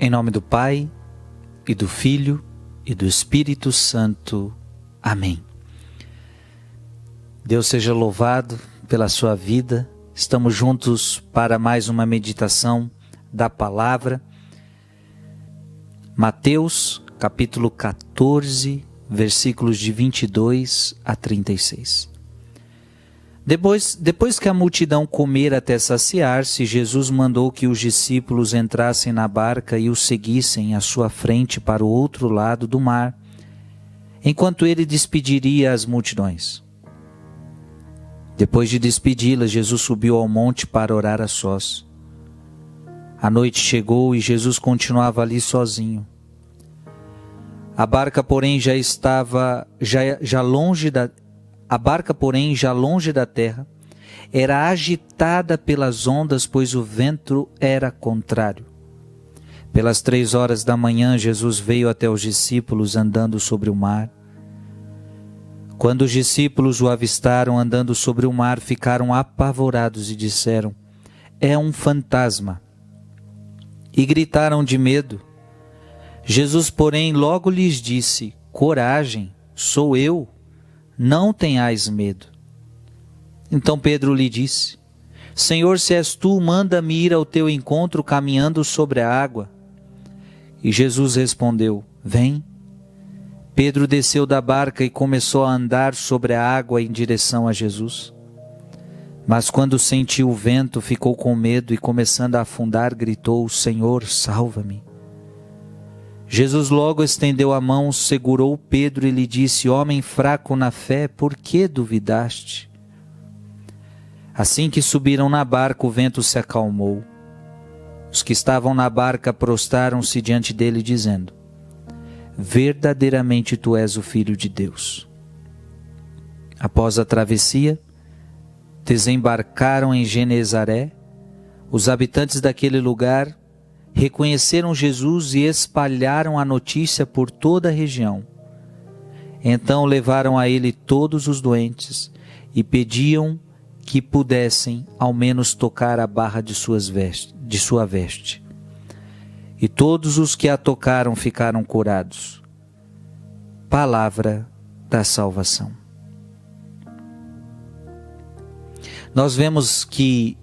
Em nome do Pai, e do Filho, e do Espírito Santo. Amém. Deus seja louvado pela sua vida. Estamos juntos para mais uma meditação da palavra. Mateus, capítulo 14, versículos de 22 a 36. Depois que a multidão comera até saciar-se, Jesus mandou que os discípulos entrassem na barca e o seguissem à sua frente para o outro lado do mar, enquanto ele despediria as multidões. Depois de despedi-las, Jesus subiu ao monte para orar a sós. A noite chegou e Jesus continuava ali sozinho. A barca, porém, já longe da terra, era agitada pelas ondas, pois o vento era contrário. Pelas 3 horas da manhã, Jesus veio até os discípulos andando sobre o mar. Quando os discípulos o avistaram andando sobre o mar, ficaram apavorados e disseram: "É um fantasma!" E gritaram de medo. Jesus, porém, logo lhes disse: "Coragem, sou eu, não tenhais medo." Então Pedro lhe disse: "Senhor, se és tu, manda-me ir ao teu encontro caminhando sobre a água." E Jesus respondeu: "Vem." Pedro desceu da barca e começou a andar sobre a água em direção a Jesus. Mas quando sentiu o vento, ficou com medo e, começando a afundar, gritou: "Senhor, salva-me." Jesus logo estendeu a mão, segurou Pedro e lhe disse: "Homem fraco na fé, por que duvidaste?" Assim que subiram na barca, o vento se acalmou. Os que estavam na barca prostraram-se diante dele, dizendo: "Verdadeiramente tu és o Filho de Deus." Após a travessia, desembarcaram em Genezaré. Os habitantes daquele lugar reconheceram Jesus e espalharam a notícia por toda a região. Então levaram a ele todos os doentes e pediam que pudessem ao menos tocar a barra de sua veste. E todos os que a tocaram ficaram curados. Palavra da salvação. Nós vemos que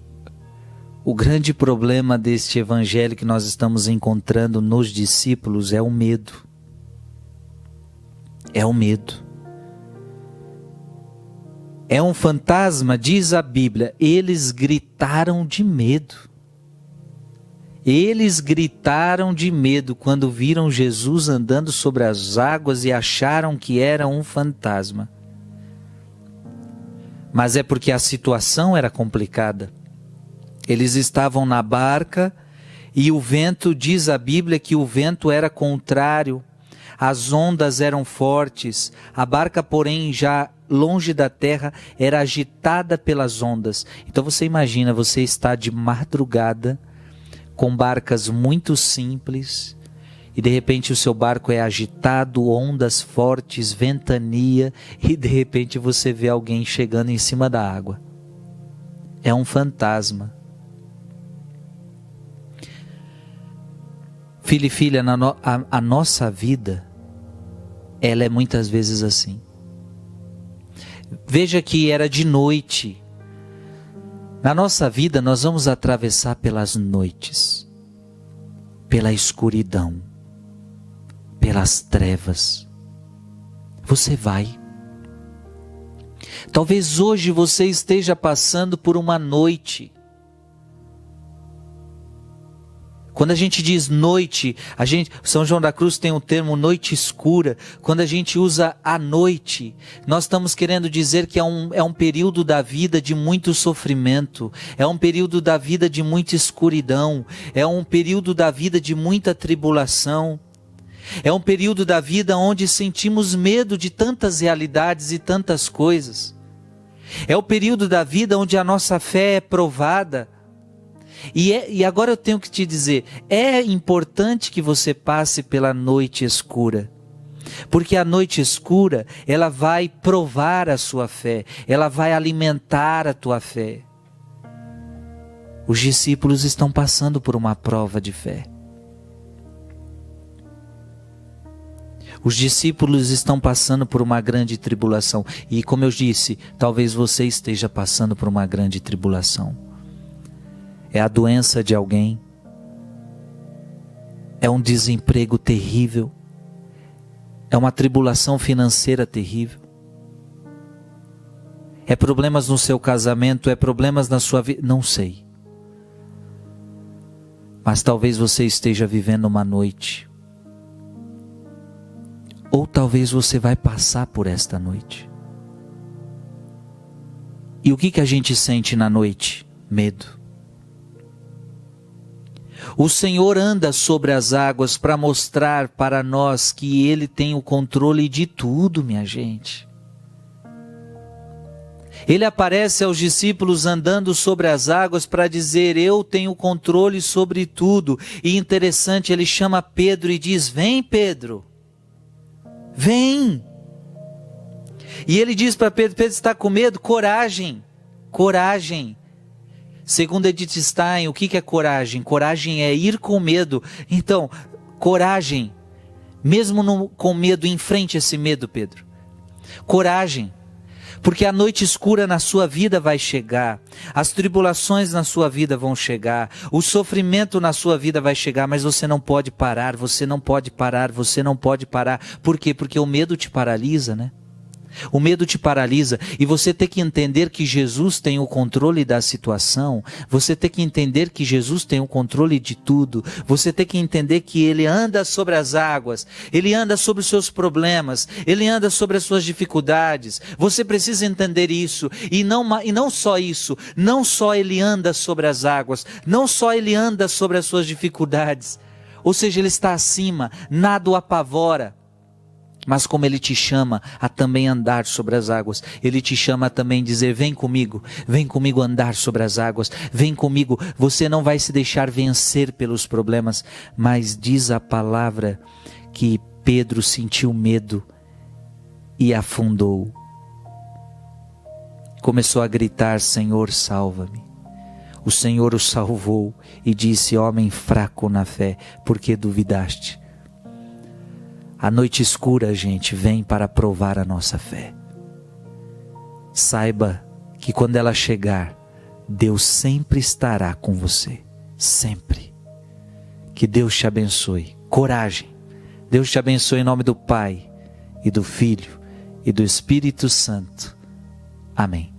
o grande problema deste evangelho que nós estamos encontrando nos discípulos é o medo. É o medo. É um fantasma, diz a Bíblia. Eles gritaram de medo. Eles gritaram de medo quando viram Jesus andando sobre as águas e acharam que era um fantasma. Mas é porque a situação era complicada. Eles estavam na barca e o vento, diz a Bíblia, que o vento era contrário. As ondas eram fortes. A barca, porém, já longe da terra, era agitada pelas ondas. Então você imagina, você está de madrugada com barcas muito simples e de repente o seu barco é agitado, ondas fortes, ventania, e de repente você vê alguém chegando em cima da água. É um fantasma. Filho e filha, a nossa vida, ela é muitas vezes assim. Veja que era de noite. Na nossa vida nós vamos atravessar pelas noites, pela escuridão, pelas trevas. Você vai. Talvez hoje você esteja passando por uma noite. Quando a gente diz noite, São João da Cruz tem um termo noite escura. Quando a gente usa a noite, nós estamos querendo dizer que é um período da vida de muito sofrimento, é um período da vida de muita escuridão, é um período da vida de muita tribulação, é um período da vida onde sentimos medo de tantas realidades e tantas coisas. É o período da vida onde a nossa fé é provada. E agora eu tenho que te dizer, é importante que você passe pela noite escura. Porque a noite escura, ela vai provar a sua fé, ela vai alimentar a tua fé. Os discípulos estão passando por uma prova de fé. Os discípulos estão passando por uma grande tribulação. E como eu disse, talvez você esteja passando por uma grande tribulação. É a doença de alguém. É um desemprego terrível. É uma tribulação financeira terrível. É problemas no seu casamento, é problemas na sua vida, não sei. Mas talvez você esteja vivendo uma noite. Ou talvez você vai passar por esta noite. E o que a gente sente na noite? Medo. O Senhor anda sobre as águas para mostrar para nós que Ele tem o controle de tudo, minha gente. Ele aparece aos discípulos andando sobre as águas para dizer: eu tenho controle sobre tudo. E interessante, ele chama Pedro e diz: vem, Pedro, vem. E ele diz para Pedro: Pedro, está com medo? Coragem, coragem. Segundo Edith Stein, o que é coragem? Coragem é ir com medo. Então, coragem, mesmo com medo, enfrente esse medo, Pedro. Coragem. Porque a noite escura na sua vida vai chegar, as tribulações na sua vida vão chegar, o sofrimento na sua vida vai chegar, mas você não pode parar, você não pode parar, você não pode parar. Por quê? Porque o medo te paralisa, né? O medo te paralisa e você tem que entender que Jesus tem o controle da situação, você tem que entender que Jesus tem o controle de tudo, você tem que entender que Ele anda sobre as águas, Ele anda sobre os seus problemas, Ele anda sobre as suas dificuldades. Você precisa entender isso e não só isso, não só Ele anda sobre as águas, não só Ele anda sobre as suas dificuldades, ou seja, Ele está acima, nada o apavora. Mas como Ele te chama a também andar sobre as águas, Ele te chama a também dizer: vem comigo andar sobre as águas, vem comigo, você não vai se deixar vencer pelos problemas. Mas diz a palavra que Pedro sentiu medo e afundou. Começou a gritar: Senhor, salva-me. O Senhor o salvou e disse: homem fraco na fé, por que duvidaste? A noite escura, gente, vem para provar a nossa fé. Saiba que quando ela chegar, Deus sempre estará com você. Sempre. Que Deus te abençoe. Coragem. Deus te abençoe em nome do Pai, e do Filho, e do Espírito Santo. Amém.